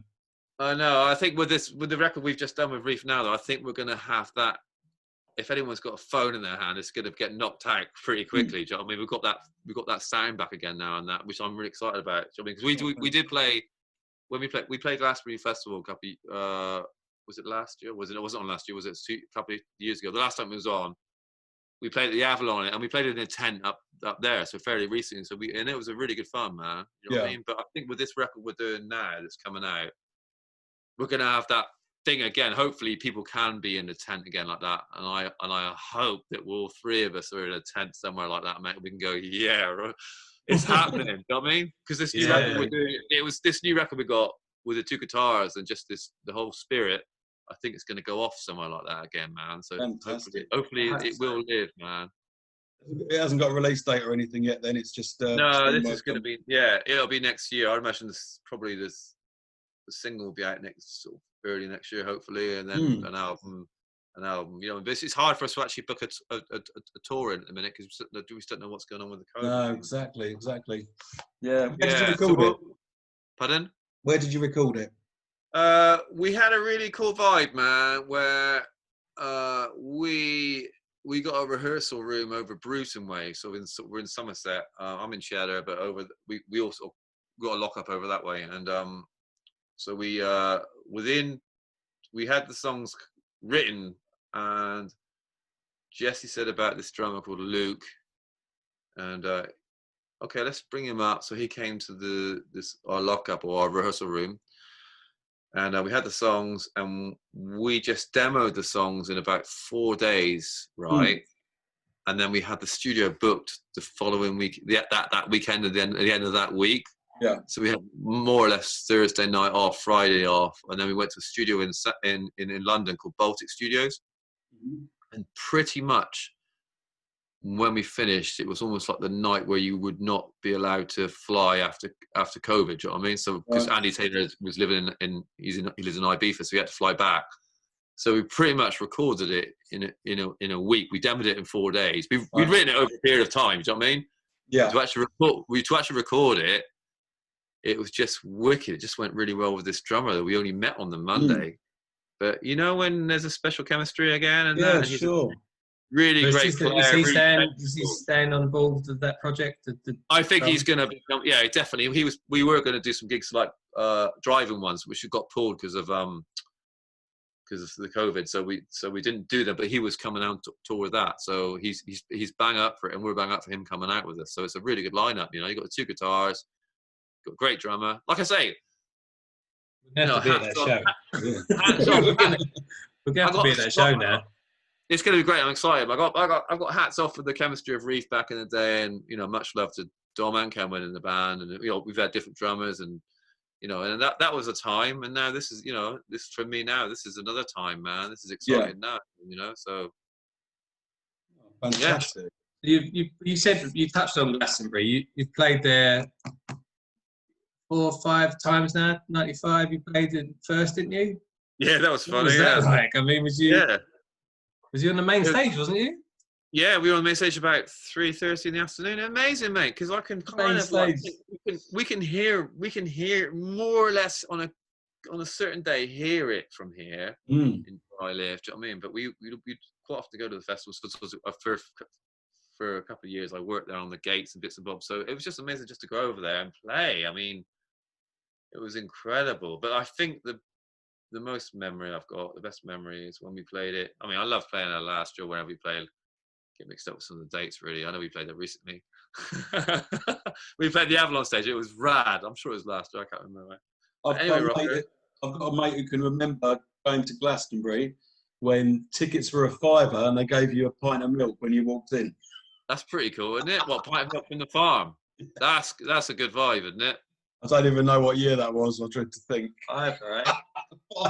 I know. I think with the record we've just done with Reef now, though, I think we're going to have that. If anyone's got a phone in their hand, it's going to get knocked out pretty quickly. Do you know what I mean? We've got that sound back again now, and that, which I'm really excited about. Do you know what I mean? Because we did play when we played Glastonbury Festival a couple. Was it last year? It wasn't on last year? Was it a couple of years ago? The last time it was on, we played at the Avalon, and we played it in a tent up there, so fairly recently. And it was a really good fun, man. You know what I mean? But I think with this record we're doing now, that's coming out, we're going to have that thing again. Hopefully people can be in the tent again like that, and I hope that all three of us are in a tent somewhere like that, mate. We can go, it's happening. You know what I mean? Because this new record we're doing, it was this new record we got with the 2 guitars and just the whole spirit. I think it's going to go off somewhere like that again, man. So hopefully it will live, man. It hasn't got a release date or anything yet. Then it's just no. This is going to be it'll be next year. I imagine the single will be out early next year, hopefully, and then an album. You know, but it's hard for us to actually book a tour in a minute because we just don't know what's going on with the COVID. No, exactly. Yeah. Where did you record it? Pardon? Where did you record it? We had a really cool vibe, man, where we got a rehearsal room over Bruton Way. So we're in Somerset. I'm in Cheddar, but we also got a lock up over that way, and so we had the songs written, and Jesse said about this drummer called Luke, and okay, let's bring him up. So he came to our lockup or our rehearsal room, and we had the songs, and we just demoed the songs in about 4 days, right? And then we had the studio booked the following week, that weekend, at the end of that week. Yeah. So we had more or less Thursday night off, Friday off, and then we went to a studio in London called Baltic Studios. And pretty much when we finished, it was almost like the night where you would not be allowed to fly after COVID. Do you know what I mean? So because Andy Taylor was living he lives in Ibiza, so he had to fly back. So we pretty much recorded it in a week. We demoed it in 4 days. We'd written it over a period of time. Do you know what I mean? Yeah. To actually record it. It was just wicked. It just went really well with this drummer that we only met on the Monday. But you know when there's a special chemistry again, and sure. Really great player. Is he staying on board with that project? I think he's going to become. Yeah, definitely. We were going to do some gigs like driving ones, which got pulled because of the COVID. So we didn't do that. But he was coming out to tour with that. So he's bang up for it, and we're bang up for him coming out with us. So it's a really good lineup. You know, you got the 2 guitars, got a great drummer. Like I say, we're going to be at that show. We're going to be at that show now. It's going to be great. I'm excited. I've got hats off for the chemistry of Reef back in the day, and much love to Dom and Cameron in the band, and we've had different drummers, and and that was a time, and now this is this for me now. This is another time, man. This is exciting now. So fantastic. Yeah. You said you touched on Glastonbury. You've played there 4 or 5 times now. 95. You played it first, didn't you? Yeah, that was funny. What was that like? I mean, was you? Yeah. Was you on the main stage, wasn't you? Yeah, we were on the main stage about 3:30 in the afternoon. Amazing, mate, because I can kind of we can hear more or less on a certain day hear it from here in where I live. Do you know what I mean? But we'd quite often go to the festivals for a couple of years. I worked there on the gates and bits and bobs, so it was just amazing just to go over there and play. I mean, it was incredible. But I think the most memory I've got, the best memory is when we played it. I mean, I love playing it last year whenever we played. Get mixed up with some of the dates, really. I know we played that recently. We played the Avalon stage. It was rad. I'm sure it was last year. I can't remember. I've got a mate who can remember going to Glastonbury when tickets were £5 and they gave you a pint of milk when you walked in. That's pretty cool, isn't it? What, pint of milk from the farm? That's a good vibe, isn't it? I don't even know what year that was. I tried to think. Right.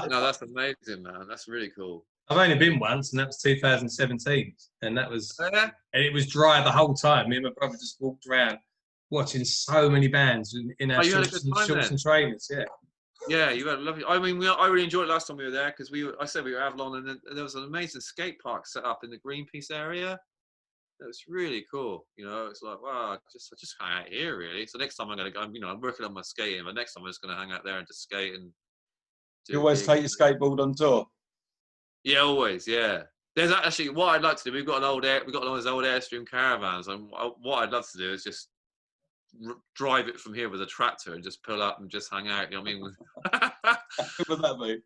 No, that's amazing, man. That's really cool. I've only been once, and that was 2017, and that was and it was dry the whole time. Me and my brother just walked around watching so many bands in our shorts and trainers. Yeah. Yeah, you had a lovely. I mean, I really enjoyed it last time we were there because I said we were Avalon, and then there was an amazing skate park set up in the Greenpeace area. It was really cool. It's like, wow, I just hang out here really. So next time I'm gonna go. I'm working on my skating, but next time I'm just gonna hang out there and just skate and. You always take your skateboard on tour. Yeah, always. Yeah. There's actually what I'd like to do. We've got one of those old Airstream caravans, and what I'd love to do is just drive it from here with a tractor and just pull up and just hang out. You know what I mean? What would that be?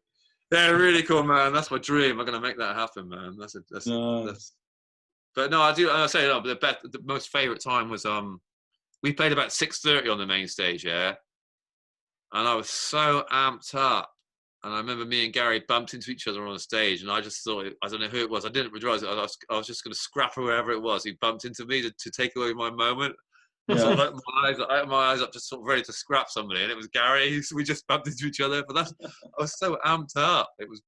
Yeah, really cool, man. That's my dream. I'm gonna make that happen, man. That's But no, I do. I say the most favourite time was we played about 6:30 on the main stage, yeah, and I was so amped up. And I remember me and Gary bumped into each other on the stage, and I just thought, I don't know who it was. I didn't realise it. I was just going to scrap whoever it was. He bumped into me to take away my moment. Yeah. So I opened my eyes up, just sort of ready to scrap somebody, and it was Gary. So we just bumped into each other. But I was so amped up. It's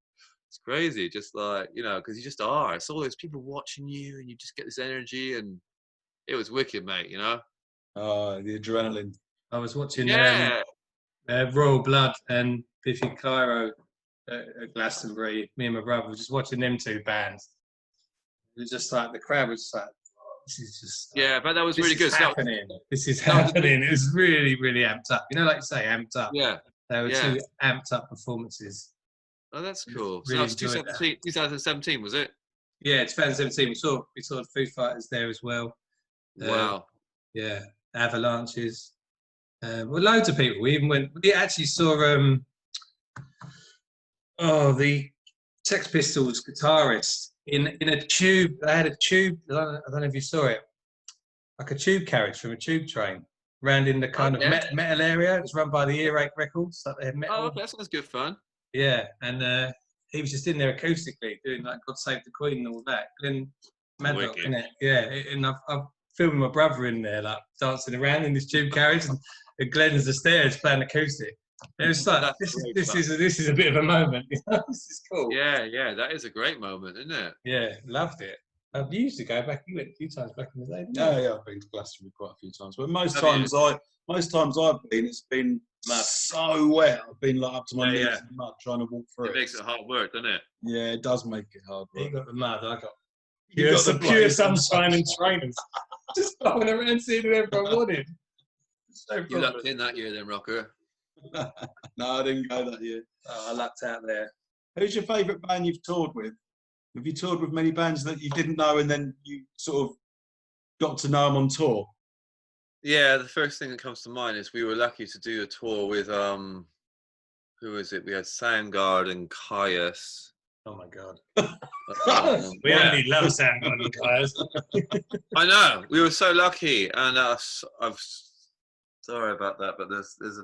crazy, just like because you just are. It's all those people watching you, and you just get this energy, and it was wicked, mate. Oh, the adrenaline. I was watching Royal Blood and Biffy Clyro at Glastonbury. Me and my brother were just watching them 2 bands. It was just like the crowd was just like, this is just. Yeah, but that was really good. This is happening. It was really, really amped up. Like you say, amped up. Yeah. There were 2 amped up performances. Oh, that's cool. So that was 2017, was it? Yeah, 2017. We saw the Foo Fighters there as well. Wow. Yeah, Avalanches. Well, loads of people. We actually saw the Sex Pistols guitarist in a tube. They had a tube. I don't know if you saw it, like a tube carriage from a tube train around in the kind of metal area. It was run by the Earache Records. Like they had metal. Oh, that sounds good fun. Yeah, and he was just in there acoustically doing like "God Save the Queen" and all that. Glenn Maddock, innit? Yeah, and I've filmed my brother in there, like dancing around in this tube carriage, and Glenn's the stairs playing acoustic. It was like this is a bit of a moment. This is cool. Yeah, that is a great moment, isn't it? Yeah, loved it. I used to go back. You went a few times back in the day, didn't you? Yeah, I've been to Glastonbury quite a few times. But most times I've been, it's been so wet. I've been like up to my knees in the mud trying to walk through it. It makes it hard work, doesn't it? Yeah, it does make it hard work. You got the mud, I got pure sunshine and trainers. Just blowing around seeing whoever I wanted. So you lucked in that year then, Rocker. No, I didn't go that year. Oh, I lucked out there. Who's your favourite band you've toured with? Have you toured with many bands that you didn't know and then you sort of got to know them on tour? Yeah, the first thing that comes to mind is we were lucky to do a tour with who was it? We had Soundgarden and Caius. Oh my god. We only love Soundgarden and Caius. I know. We were so lucky, and I'm sorry about that, but there's a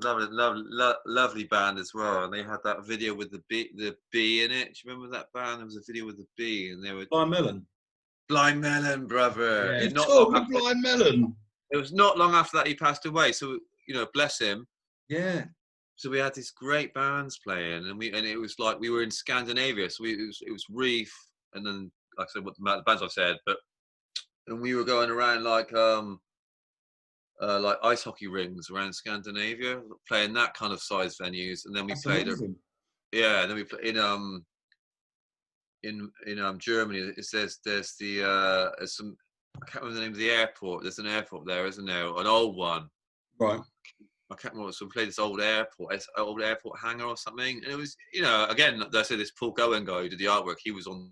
lovely band as well, and they had that video with the bee in it. Do you remember that band? There was a video with the bee, and they were Blind Melon, brother. Yeah. Blind Melon. It was not long after that he passed away, so bless him. Yeah. So we had these great bands playing, and it was like we were in Scandinavia. So it was Reef, and then like I said, what the bands I've said, and we were going around like ice hockey rings around Scandinavia, playing that kind of size venues, and then we played amazing. and then we played in Germany. There's some, I can't remember the name of the airport. There's an airport there, isn't there? An old one. Right. I can't remember. So we played this old airport hangar or something. And it was, again, I say this Paul Goen guy who did the artwork, he was on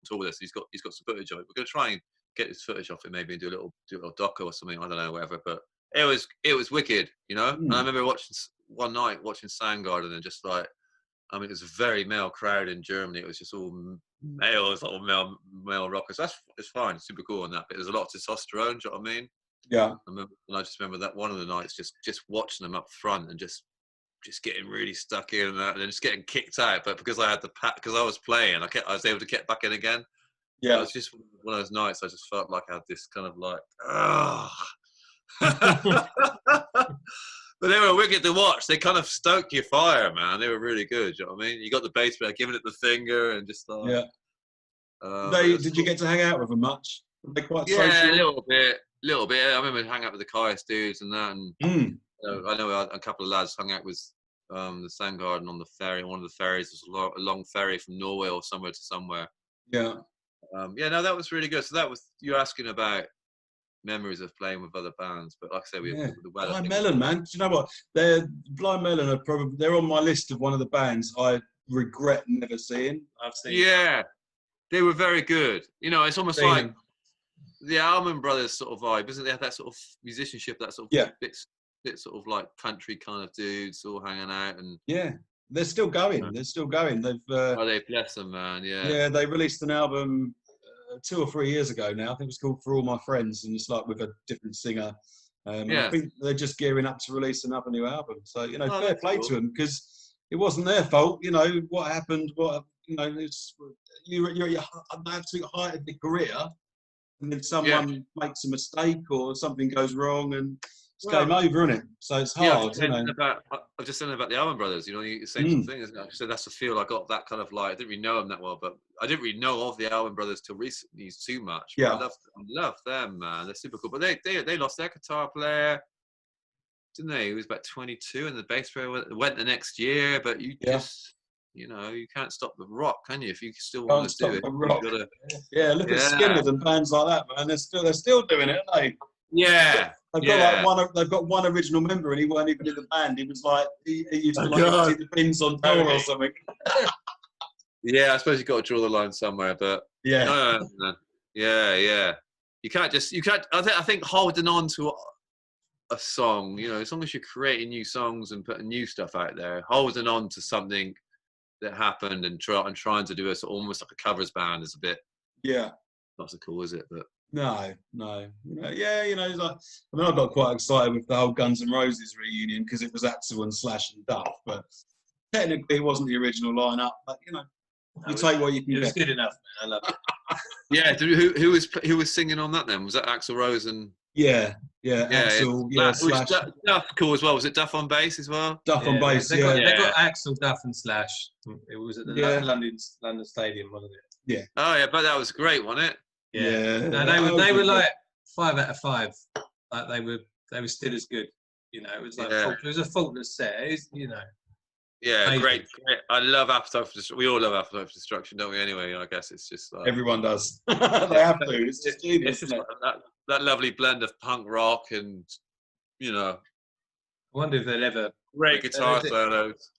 tour with us. He's got some footage of it. We're going to try and get this footage off it maybe and do a little doco or something. I don't know, whatever. But it was wicked, And I remember one night watching Soundgarden and just like, it was a very male crowd in Germany. It was just all males, all male rockers. It's fine, it's super cool and that. But there's a lot of testosterone. Do you know what I mean? Yeah. And I just remember that one of the nights, just watching them up front and just getting really stuck in and then just getting kicked out. But because I had because I was playing, I was able to get back in again. Yeah. It was just one of those nights. I just felt like I had this kind of like, But they were wicked to watch. They kind of stoke your fire, man. They were really good. You know what I mean? You got the bass player giving it the finger and just like. Yeah. Did you get to hang out with them much? Were they quite social? Yeah, a little bit. I remember hanging out with the Caius dudes and that. And I know a couple of lads hung out with the Soundgarden on the ferry. One of the ferries was a long ferry from Norway or somewhere to somewhere. Yeah. No, that was really good. So that was, you're asking about memories of playing with other bands, but like I say, Blind Melon, man. Do you know what? Blind Melon are they're on my list of one of the bands I regret never seeing. Yeah, they were very good. It's almost like the Allman Brothers sort of vibe, isn't it? They have that sort of musicianship, that sort of bit sort of like country kind of dudes all hanging out and they're still going. They're still going. They've they bless them, man. Yeah, they released an album 2 or 3 years ago now. I think it's called For All My Friends, and it's like with a different singer. I think they're just gearing up to release another new album. So fair play to them, because it wasn't their fault. What happened. You're at your absolute height of your career, and then someone makes a mistake or something goes wrong, and it's game over, isn't it? So it's hard. I've just said about the Allman Brothers. You same thing, isn't it? So that's the feel I got. That kind of like, I didn't really know them that well, but I didn't really know of the Allman Brothers till recently too much. But I love them, man. They're super cool. But they lost their guitar player, didn't they? He was about 22, and the bass player went the next year. But you just, you can't stop the rock, can you? If you still want to do it, look at Skinner and bands like that, man. They're still doing it, aren't they? Yeah. They've got one original member, and he weren't even in the band. He was like he used to empty the bins on tour or something. Yeah, I suppose you've got to draw the line somewhere, but no. Yeah. You can't. I think holding on to a song, as long as you're creating new songs and putting new stuff out there, holding on to something that happened and trying to do almost like a covers band is a bit not so cool, is it? But no. Like, I got quite excited with the whole Guns N' Roses reunion because it was Axl and Slash and Duff, but technically it wasn't the original lineup. But you take what you can get. It was good enough, man. I love it. Yeah, who was singing on that then? Was that Axl Rose and? Yeah, Axl, Slash. Duff, cool as well. Was it Duff on bass as well? Duff on bass, They got Axl, Duff and Slash. It was at the London Stadium, wasn't it? Yeah. Oh yeah, but that was great, wasn't it? Yeah. No, they were like 5 out of 5. Like they were still as good. It was like it was a faultless set. Yeah, amazing. great. I love Appetite for Destruction. We all love Appetite for Destruction, don't we? Anyway, I guess it's just like everyone does. They have to. It's just genius, isn't it? That lovely blend of punk rock and I wonder if they'll ever great guitar solos.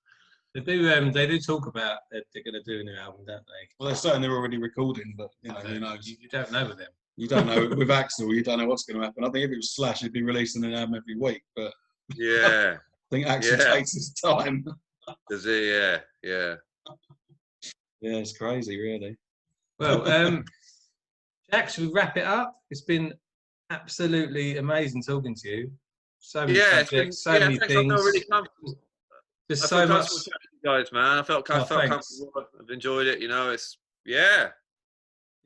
They do talk about they're going to do a new album, don't they? Well, they're saying they're already recording, but who knows? You don't know with them. You don't know with Axel. You don't know what's going to happen. I think if it was Slash, he'd be releasing an album every week. But yeah, I think Axel takes his time. Does he? Yeah. Yeah, it's crazy, really. Well, Jack, should we wrap it up? It's been absolutely amazing talking to you. So many subjects, so many things. I feel really comfortable. There's so much. Guys, man, I felt comfortable. I've enjoyed it. It's Yeah,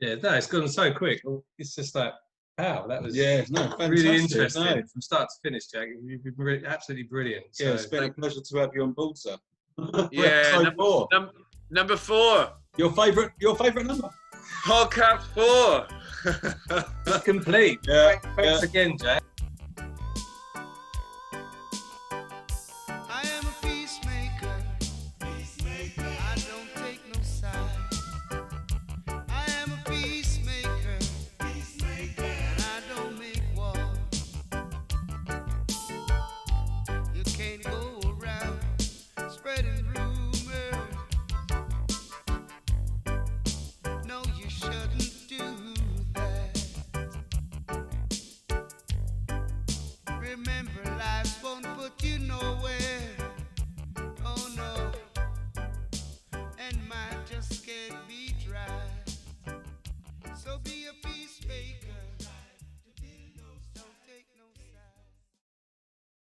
no, it's gone so quick. It's just like, wow, that was really interesting from start to finish, Jack. You've been absolutely brilliant. So. Yeah, it's been a pleasure to have you on board, sir. Yeah, number 4. Your favourite number? Podcast 4. Complete. Yeah. Thanks again, Jack.